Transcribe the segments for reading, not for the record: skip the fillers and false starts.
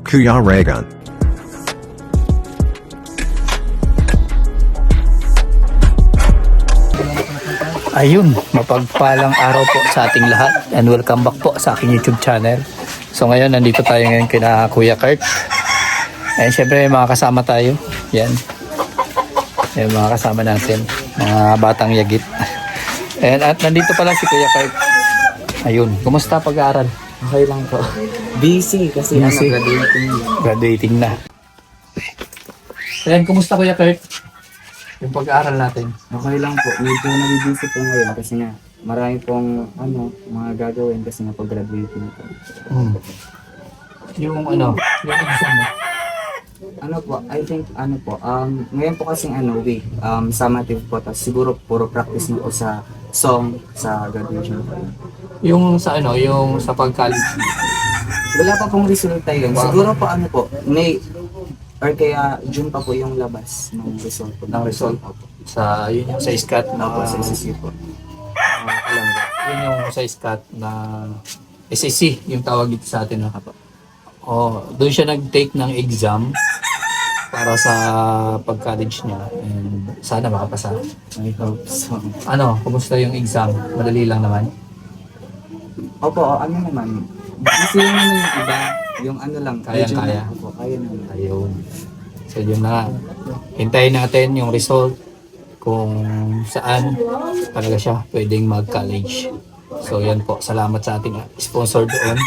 Kuya Regan. Ayun, mapagpalang araw po sa ating lahat and welcome back po sa aking YouTube channel. So ngayon, nandito tayo ngayon kina Kuya Kurt. And syempre mga kasama tayo. Yan. Yan mga kasama natin. Mga batang yagit. And at nandito pala si Kuya Kurt. Ayun, kumusta pag-aaral? Okay lang po. Busy kasi Busy. graduating. Graduating na. Ayan, kumusta Kuya Kurt? Yung pag-aaral natin. Okay lang po. Medyo nabibusy po ngayon kasi nga marami pong mga gagawin kasi nga pag-graduating po. Yung exam mo. I think ngayon po kasing week, summative po, tapos siguro puro practice na po sa song sa graduation po. Yung sa pag-college. Wala pa pong resulta yun. Siguro po May or kaya June pa po yung labas ng result po. Ng result sa yun yung sa SCAT na Sa SSC po. yun yung sa SCAT na SSC yung tawag dito sa atin na doon siya nag-take ng exam para sa pag-college niya and sana makapasa. I hope so. Kumusta yung exam? Madali lang naman. Opo, naman. Kasi yung iba, yung lang, Kaya. Opo, kaya naman. Ayun. So yun na. Hintayin natin yung result kung saan talaga siya pwedeng mag-college. So yan po. Salamat sa ating sponsor doon.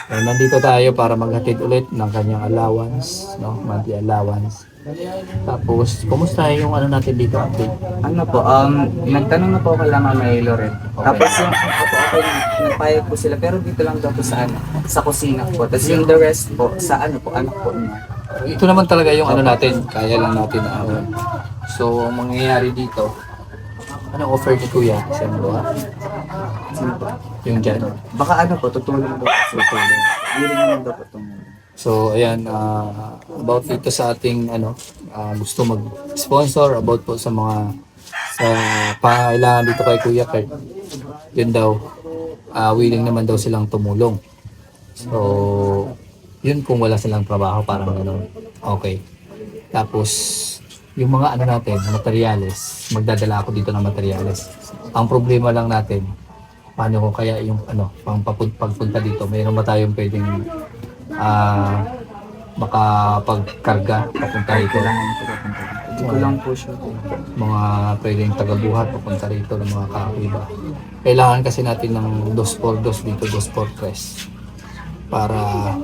Nandito tayo para maghatid ulit ng kanyang allowance, monthly allowance. Tapos, kumusta yung natin dito update? Nagtanong na po ako kay Mama Loret. Tapos yung nagpayag po sila, pero dito lang daw po sa kusina po. Tapos yung the rest po, sa anak po niya. Ito naman talaga yung natin, kaya lang natin na So, ang mangyayari dito, anong offer ni Kuya? Sino ba? Sino po? Yung dyan. Baka tutulong daw po. Tutulong. Hindi naman daw po tumulong. So, ayan, about dito sa ating, gusto mag-sponsor, about po sa pangailangan dito kay Kuya Kurt. Yun daw, willing naman daw silang tumulong. So, yun kung wala silang trabaho, parang gano'n. Okay. Tapos, yung mga natin, materyales, magdadala ako dito ng materyales. Ang problema lang natin, paano ko kaya yung pagpunta dito, mayroon ba tayong pwedeng makapagkarga papunta rito? Hindi ko lang po siya. Mga pwedeng tagabuhat papunta rito ng mga kahoy ba. Kailangan kasi natin ng 2x2 dito, 2x3 para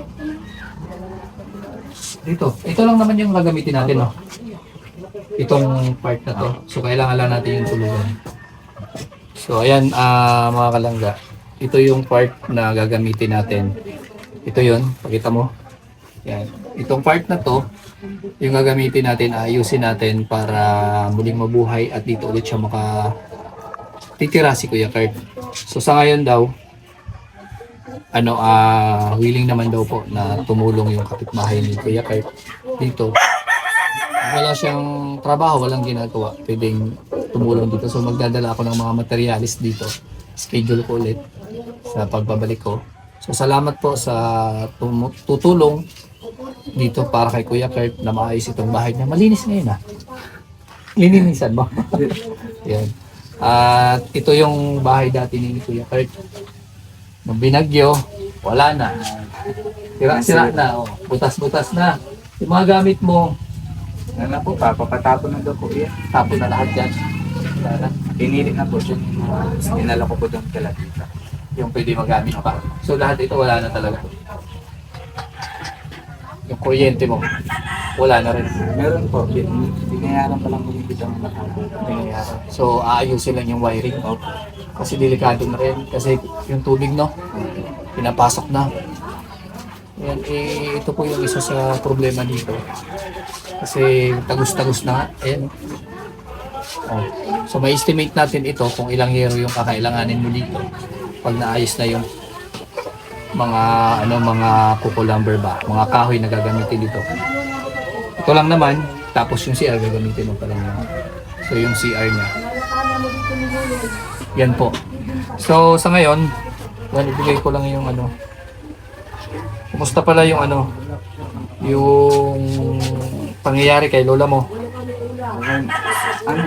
dito. Ito lang naman yung gagamitin natin, itong part na to. So kailangan lang natin yung tulugan. So ayan, mga kalangga, ito yung part na gagamitin natin. Ito yun, pakita mo. Yan. Itong part na to, yung gagamitin natin, ayusin natin para muling mabuhay at dito ulit siya titira si Kuya Kurt. So sa ngayon daw, willing naman daw po na tumulong yung kapitbahay ni Kuya Kurt dito. Wala siyang trabaho, walang ginagawa, pwedeng tumulong dito. So magdadala ako ng mga materialis dito. Schedule ko ulit sa pagbabalik ko. So salamat po sa tutulong dito para kay Kuya Kurt na maayos itong bahay niya. Malinis ngayon Lininisan mo. Yan. At ito yung bahay dati ni Kuya Kurt. Nung binagyo, wala na. Sira-sira na. Butas-butas na. Yung mga gamit mo, Papatapon na daw po yan. tapon na lahat yan. Wala na. Pinili na po siya. Dinala ko po doon kala dito. Yung pwede magamit pa. So lahat ito wala na talaga. Yung kuryente mo, wala na rin. Meron po. Binayaran pa lang po dito ng Nangyayari. So aayusin lang yung wiring. Kasi delikado na rin. Kasi yung tubig pinapasok na. Yan, ito po yung isa sa problema dito. Kasi tagus-tagus na. Ayan. So may estimate natin ito kung ilang hero yung kakailanganin mo dito pag naayos na yung mga kuko lumber ba, mga kahoy na gagamitin dito. Ito lang naman, tapos yung CR gagamitin mo pa rin yun. So yung CR niya. Yan po. So sa ngayon, ibigay ko lang yung Kumusta pala yung yung pangyayari kay lola mo?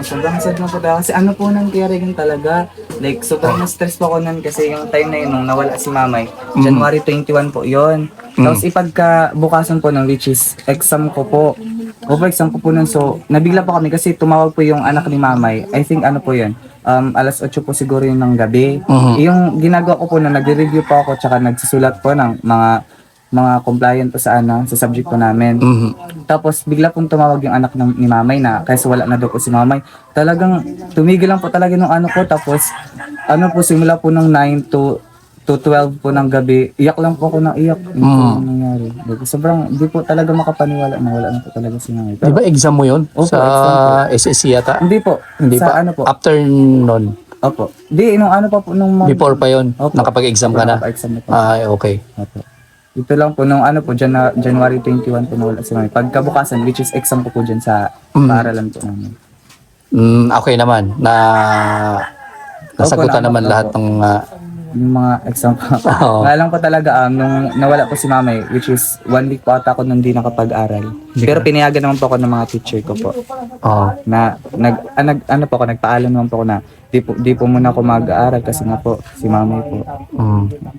Sobrang sad na po daw. Kasi ano po nangyari yun talaga. Like, sobrang na-stress po ako nun kasi yung time na yun nung nawala si mamay. January 21 po yun. Tapos ipagka bukasan po ng which is exam ko po. Exam ko po nun. So, nabigla po kami kasi tumawag po yung anak ni mamay. I think ano po yun. Alas 8 po siguro yun ng gabi. Yung ginagawa ko po na nagre-review po ako tsaka nagsusulat po ng mga compliant po sa sa subject po namin. Tapos bigla pong tumawag yung anak ni mamay na kasi wala na daw po si mamay. Talagang tumigil lang po talaga nung ko. Tapos po simula po ng 9 to 12 po ng gabi, iyak lang po ako ng iyak. Ano po nangyari? Sobrang di po talaga makapaniwala na wala na po talaga si mamay. Di ba exam mo yun? Opo, Sa exam po. SSC yata? Hindi po. Hindi Sa pa? po. After nun? Opo. Di, nung pa po nung Before pa yun? Opo. Nakapag-exam ka na? Nakapag-exam na po. Ay, okay. Opo. Ito lang po, nung po, January 21 po nawala si mami. Pagkabukasan, which is exam ko po dyan sa paaralan po namin. Okay naman. Nasagutan naman lahat ng... Yung mga exam po. Oo. Nga lang po talaga, nung nawala po si mami, which is 1 week po ata ako nung di nakapag-aral. Pero pinayagan naman po ako ng mga teacher ko po. Na, nagpaalam naman po ako na di po muna ako mag-aaral kasi nga po, si mami po.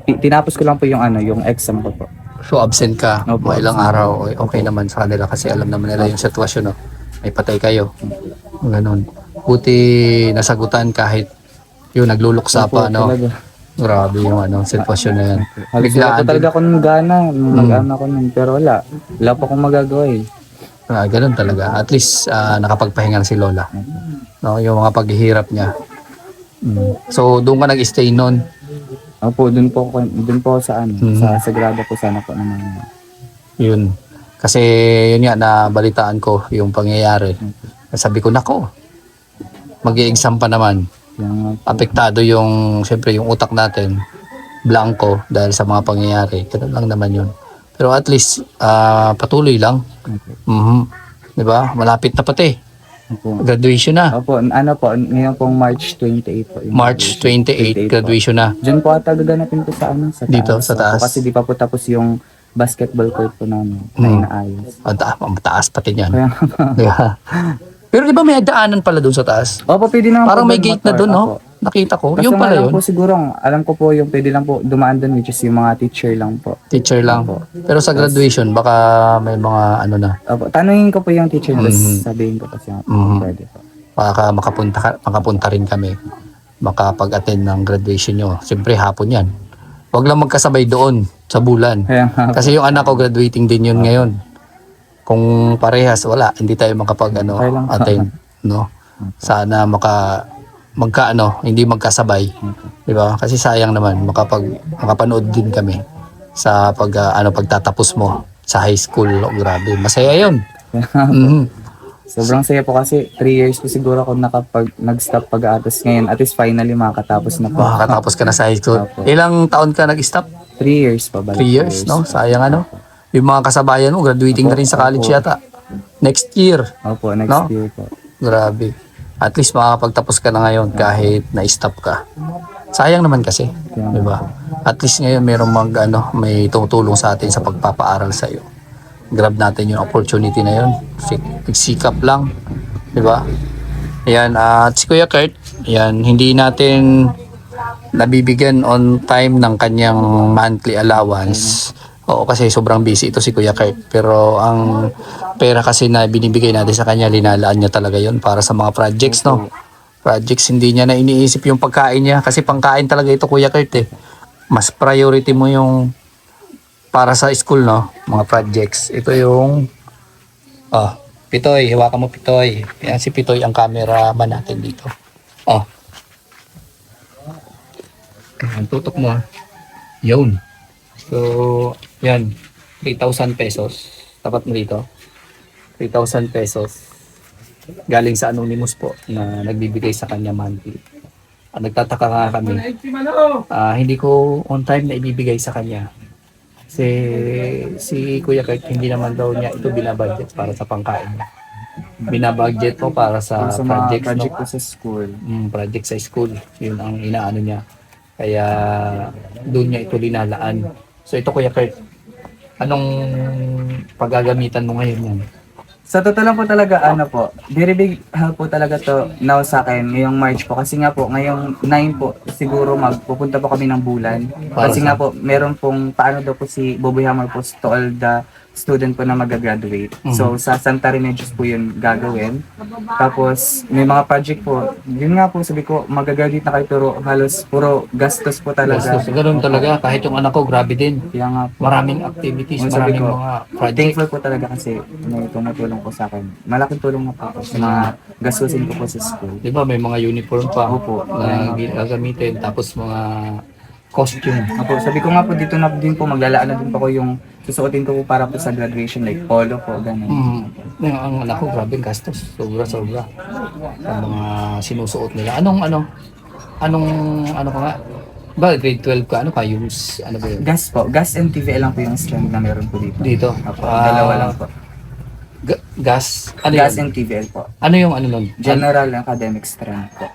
Tinapos ko lang po yung exam ko po. So absent ka, Opo. ilang araw, okay naman sa kanila kasi alam naman nila yung sitwasyon, no? May patay kayo. Ganun. Buti nasagutan kahit yung nagluluksa pa, no? Talaga. Grabe yung sitwasyon na yan. Halos wala po talaga akong gana, mag-ano ko nun. Pero wala po akong magagawa eh. Ganun talaga. At least nakapagpahinga na si Lola. No, yung mga paghihirap niya. So doon ka nag-stay noon. Opo, dun po ako sa sa Sagrada po sana po naman. Yun. Kasi yun nga, nabalitaan ko yung pangyayari. Sabi ko, nako, mag-i-exam pa naman. Apektado yung, siyempre, yung utak natin, blanco dahil sa mga pangyayari. Ganun lang naman yun. Pero at least, patuloy lang. Diba? Malapit na pati. Opo. Graduation na. Opo, ngayon pong March 28 po. Yung March 28, graduation na. Diyan po ata gaganapin po sa sa taas. Dito, sa taas. Opo, kasi di pa po tapos yung basketball court po namin na inaayos. Ang taas pati niyan. Kaya, Diba? Pero di ba may daanan pala doon sa taas? opo, pwede naman Parang po may doon gate na motor. doon, no? Opo. Nakita ko. Kaso Yung nga pala lang yun. po siguro, alam ko po yung pwede lang po dumaan doon which is yung mga teacher lang po. Teacher lang. Pero sa graduation, baka may mga na. Opo, tanungin ko po yung teacher tapos sabihin ko kasi pwede po. Baka makapunta rin kami. Makapag-attend ng graduation nyo. Siyempre, hapon yan. Huwag lang magkasabay doon sa bulan. Kaya nga, Kasi yung anak ko graduating din yun ngayon. Kung parehas, wala. Hindi tayo Okay lang. attend. No? Sana hindi magkasabay. Di ba? Kasi sayang naman, makapanood din kami sa pagtatapos mo sa high school. Oh, grabe. Masaya yun. sobrang saya po kasi 3 years po siguro ako nag-stop pag-aatas ngayon. At least finally makakatapos na po. Makakatapos ka na sa high school. Opo. Ilang taon ka nag-stop? 3 years pa ba? 3 years, no? Sayang Yung mga kasabayan mo, graduating na rin sa college yata. Next year. Opo, next No? year po. Grabe. At least makakapagtapos ka na ngayon kahit na-stop ka. Sayang naman kasi, 'di ba? At least ngayon may tumutulong sa atin sa pagpapaaral sa iyo. Grab natin yung opportunity na yun. Sikap lang, 'di ba? Ayan, at si Kuya Kurt, ayan, hindi natin nabibigyan on time ng kanyang monthly allowance. Oo, kasi sobrang busy ito si Kuya Kurt. Pero ang pera kasi na binibigay natin sa kanya, linalaan niya talaga yon para sa mga projects, no? Projects, hindi niya na iniisip yung pagkain niya. Kasi pangkain talaga ito, Kuya Kurt, eh. Mas priority mo yung para sa school, no? Mga projects. Ito yung... Pitoy. Hawakan mo, Pitoy. Yan si Pitoy ang cameraman natin dito. Ang tutok mo, yun. So, yan. 3,000 pesos. Tapat mo dito. 3,000 pesos. Galing sa Anonymous po na nagbibigay sa kanya monthly. Nagtataka nga kami. Hindi ko on time na ibibigay sa kanya. Kasi si Kuya Kurt, hindi naman daw niya ito binabudget para sa pangkain niya. Binabudget po para sa Mga projects, project no? ko sa school. Project sa school. Yun ang inaano niya. Kaya doon niya ito linalaan. So ito, Kuya Kurt, Anong paggagamitan mo ngayon yan? Sa totoo lang po talaga, ano po, very big help po talaga to now sa akin ngayong March po. Kasi nga po, ngayong 9 po, siguro magpupunta po kami ng Bulan. Para Kasi sa- nga po, meron pong, paano daw po si Boboy Hammer po to all the student po na mag-graduate. So, sa Santa Remedios po yun gagawin. Tapos, may mga project po. Yun nga po, sabi ko, mag-graduate na kayo pero halos puro gastos po talaga. Gastos. Ganun talaga. Kahit yung anak ko, grabe din. Kaya nga po. Maraming activities, Yung sabi maraming ko, mga project. thankful po talaga kasi may tumutulong po sa akin. Malaking tulong na po sa mga gastusin ko po sa school. Di ba may mga uniform pa Opo. na gagamitin, tapos mga costume. Opo, sabi ko nga po dito na din po maglalaan na din po ko yung susuotin ko po para po sa graduation like polo po, ganun. Ang anak ko, grabe ang gastos. Sobra-sobra. Sa mga sinusuot nila. Ano ka nga? Ba, grade 12 ka, ano ka, use, ano ba yun? Gas po, gas and TVL lang po yung strand na meron po dito. Dito? Opo, dalawa lang po. Gas? Ano Gas yun? and TVL po. Ano yung ano nun? General academic strand po.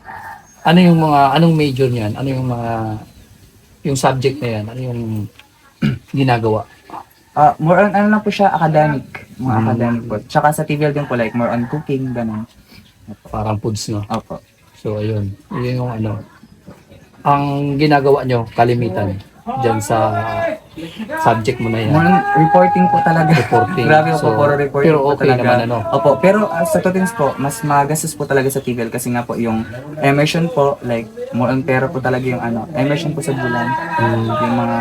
Ano yung mga, anong major niyan? Ano yung mga, yung subject na yan? Ano yung ginagawa? More on ano lang po siya, academic. Mga academic po. Tsaka sa TVL din po like more on cooking, ganun. Parang foods, no? Opo. So, ayun. Yun yung ano. Ang ginagawa nyo, kalimitan, dyan sa subject mo na yan. More on reporting po talaga. Reporting. Grabe po, So, puro reporting pero po okay talaga. naman, ano? Opo, pero sa totoo po, mas magastos po talaga sa TVL kasi nga po yung immersion po, like more on pera po talaga yung ano, immersion po sa bulan. Yung mga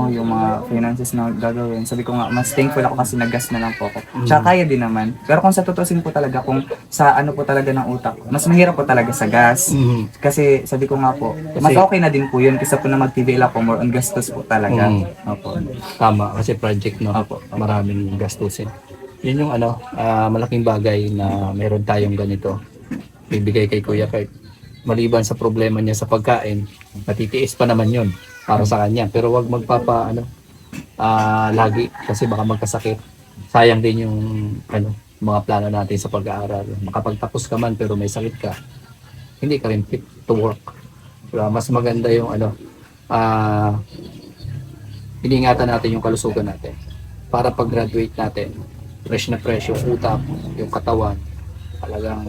yung mga finances na gagawin. Sabi ko nga, mas thankful ako kasi nag-gas na lang po ako. Tsaka kaya din naman. Pero kung sa tutusin po talaga, kung sa ano po talaga ng utak, mas mahirap po talaga sa gas. Kasi sabi ko nga po, mas okay na din po yun kaysa po na mag-TVL ako, more on gastos po talaga. Opo. Tama, kasi project, no? Opo. Maraming gastusin. Yun yung ano, malaking bagay na meron tayong ganito. Bibigay kay Kuya Kurt. Maliban sa problema niya sa pagkain, matitiis pa naman yun para sa kanya. Pero wag lagi kasi baka magkasakit. Sayang din yung mga plano natin sa pag-aaral. Makapagtapos ka man pero may sakit ka, hindi ka rin fit to work. Diba? Mas maganda yung iniingatan natin yung kalusugan natin para pag-graduate natin, fresh na fresh yung utak, yung katawan, talagang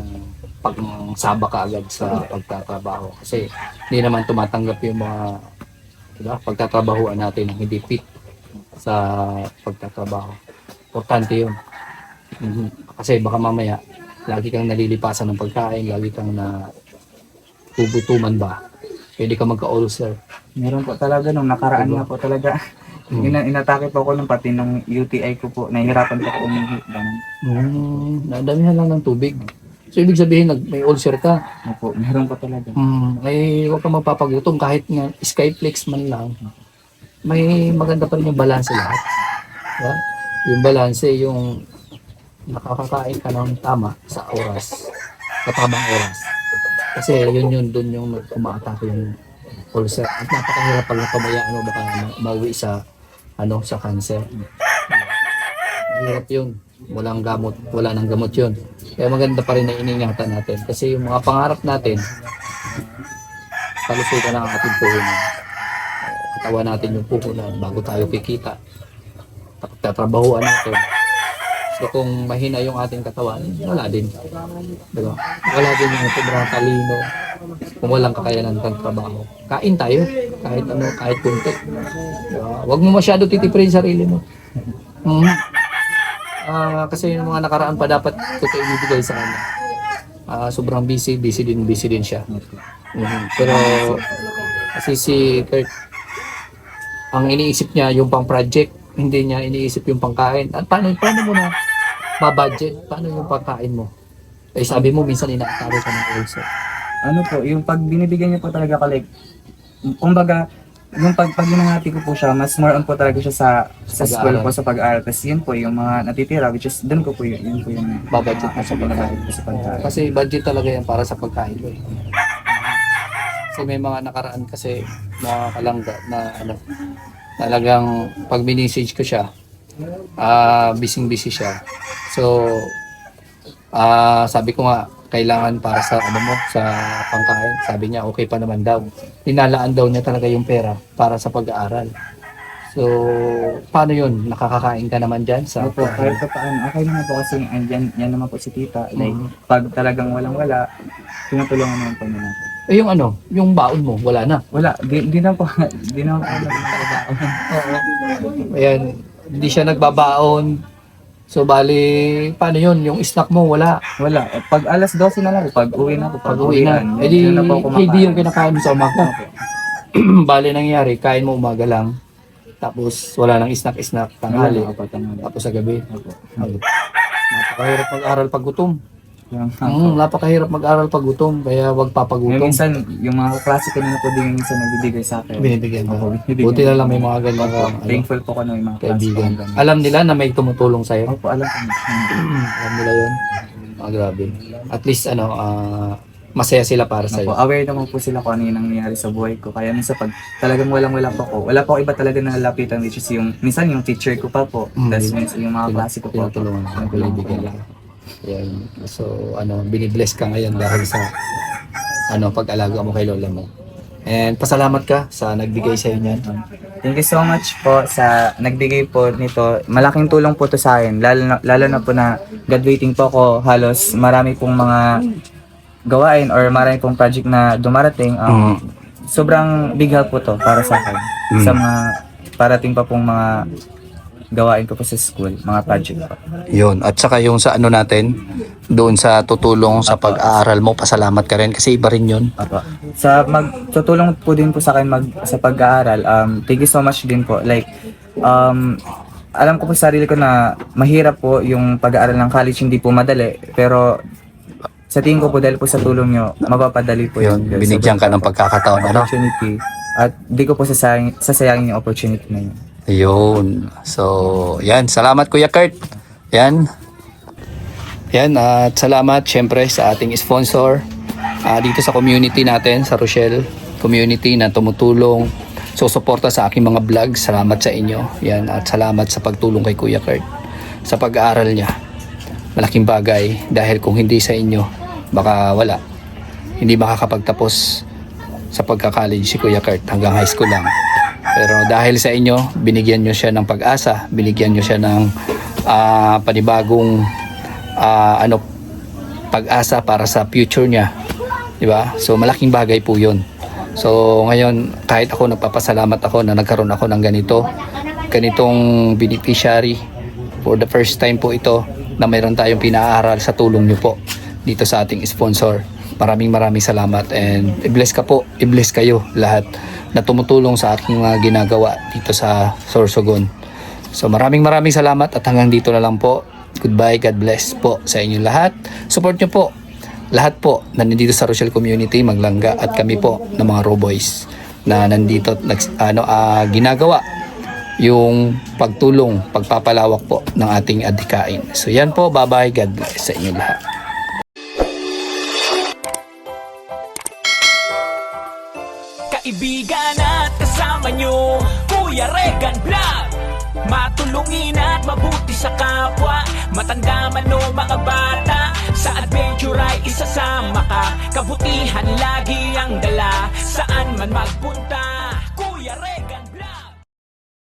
pag saba ka agad sa pagtatrabaho. Kasi hindi naman tumatanggap yung mga pagtatrabahuan natin ng hindi fit sa pagtatrabaho. Importante yun. Kasi baka mamaya, lagi kang nalilipasan ng pagkain, lagi kang na tubutuman ba, pwede ka magka-ulcer. Meron po talaga nung nakaraan na po talaga. Inatake po ako nung pati nung UTI ko po. Nahihirapan po ako umihi. Nadamihan lang ng tubig. So, ibig sabihin, may ulcer ka. Opo, meron po talaga. Ay, huwag kang magpapagutom kahit nga Skyflex man lang. May maganda pa rin yung balanse lahat. Diba? Yung balanse, yung nakakakain ka ng tama sa oras, sa tamang oras. Kasi doon yung umaatake yung ulcer. At napakahirap pag napabayaan mo baka mauwi sa cancer. Mahirap yun. Walang gamot, wala nang gamot yun. Kaya maganda pa rin na iningatan natin. Kasi yung mga pangarap natin, kalusugan ng ating puhunan. Katawan natin yung puhunan bago tayo kikita. Pagtatrabahuan natin. So kung mahina yung ating katawan, wala din. Diba? Wala din yung sobrang talino. Kung walang kakayanan ng trabaho. Kain tayo. Kahit kunti. Diba? Huwag mo masyado titipirin sarili mo. Kasi yung mga nakaraan pa dapat ito ibibigay sa kanya. Sobrang busy din siya. Pero kasi si Kurt, ang iniisip niya yung pang project, hindi niya iniisip yung pangkain. At paano mo na ma-budget? Paano yung pagkain mo? Eh sabi mo minsan inaataro ka ng ulcer. Ano po, yung pag binibigyan niya po talaga ka like, kumbaga, yung pag hinahati ko po siya, mas more on po talaga siya sa school po, sa pag-aaral. Tapos yun po, yung mga natitira, which is doon ko po yun po yung Babudget mo sa pagkain. ko sa pagkain. Kasi budget talaga yan para sa pagkain ko. Kasi may mga nakaraan kasi mga kalangga na talagang pag minessage ko siya, busy siya. So, sabi ko nga, kailangan para sa sa pangkain. Sabi niya, okay pa naman daw. Tinalaan daw niya talaga yung pera para sa pag-aaral. So, paano yun? Nakakakain ka naman dyan sa... Opo, kahit pa paano, okay naman po kasi yan naman po si tita. Like, pag talagang walang-wala, tinutulungan naman po nila. Eh yung ano, yung baon mo, wala na. Wala, di na po, di na po nagbabaon. Ayan, hindi siya nagbabaon. So, bali, paano yun? Yung snack mo, wala. Wala, pag alas 12 na lang, pag uwi na po, Pag uwi na. uwian, Eh di, yun na po kumakain. hindi yung kinakain mo sa umaga. Bali, nangyari, kain mo umaga lang. Tapos, wala nang snack-snack, tanghali. Opo, tanghali. Tapos sa gabi. Opo. Ay, napakahirap mag-aral pag gutom. Yung- Napakahirap mag-aral pag gutom. Kaya wag Yung papagutom. minsan, yung mga klase ko na po din yung minsan nagbibigay sa akin. Binibigyan mo. Opo, binibigyan. Buti na lang may mga ganyan Opo, kang, thankful po ko na yung mga klase ko. kaibigan. ganun. Alam nila na may tumutulong sa'yo. Opo, alam ko. Alam nila yun. Grabe. At least, masaya sila para Opo, sa'yo. aware naman po sila kung ano yung nangyayari sa buhay ko. Kaya minsan pag talagang walang-wala po ako, wala po ako iba talaga na lalapitan, which is yung, minsan yung teacher ko pa po. Tapos minsan yung mga klase ko po. Tinutulungan ka. Tinutulungan ko Binibigyan lang. ka. Yan. So, binibless ka ngayon dahil sa pag-alaga mo kay lola mo. And pasalamat ka sa nagbigay sa niyan. Thank you so much po sa nagbigay po nito. Malaking tulong po to sa akin. Lalo na po na graduating po ako. Halos marami pong mga gawain or marami pong project na dumarating. Sobrang big help po to para sa akin. Sa mga parating pa pong mga gawain ko po sa school, mga project po. Yun. At saka yung sa natin, doon sa tutulong sa pag-aaral mo, pasalamat ka rin kasi iba rin yun. Apo. Sa magtutulong po din po sa akin sa pag-aaral. Thank you so much din po. Like alam ko po sa sarili ko na mahirap po yung pag-aaral ng college, hindi po madali. Pero sa tingin ko po dahil po sa tulong nyo, mapapadali po Yun, yun. binigyan ka ng pagkakataon, ano? Opportunity. At di ko po sasayangin yung opportunity na yun. Ayun. So, yan. Salamat Kuya Kurt. Yan. Yan. At salamat syempre sa ating sponsor dito sa community natin, sa Rochelle community na tumutulong, susuporta sa aking mga vlog. Salamat sa inyo. Yan. At salamat sa pagtulong kay Kuya Kurt sa pag-aaral niya. Malaking bagay dahil kung hindi sa inyo, baka wala. Hindi makakapagtapos sa pagka-college si Kuya Kurt, hanggang high school lang. Pero dahil sa inyo, binigyan nyo siya ng pag-asa, binigyan nyo siya ng panibagong pag-asa para sa future niya. Di ba? So malaking bagay po 'yun. So ngayon, kahit ako nagpapasalamat ako na nagkaroon ako ng ganitong beneficiary. For the first time po ito na mayroon tayong pinaaral sa tulong nyo po dito sa ating sponsor. Maraming salamat and i-bless ka po, i-bless kayo lahat na tumutulong sa aking mga ginagawa dito sa Sorsogon. So maraming salamat at hanggang dito na lang po. Goodbye, God bless po sa inyong lahat. Support nyo po lahat po na nandito sa Rochelle Community, Maglangga at kami po ng mga Roboys na nandito ginagawa yung pagtulong, pagpapalawak po ng ating adhikain. So yan po, bye-bye, God bless sa inyong lahat. Kaibigan at kasama nyo, Kuya Regan Vlog. Matulungin at mabuti sa kapwa, matanda man o mga bata. Sa adventure ay isasama ka, kabutihan lagi ang dala. Saan man magpunta, Kuya Regan.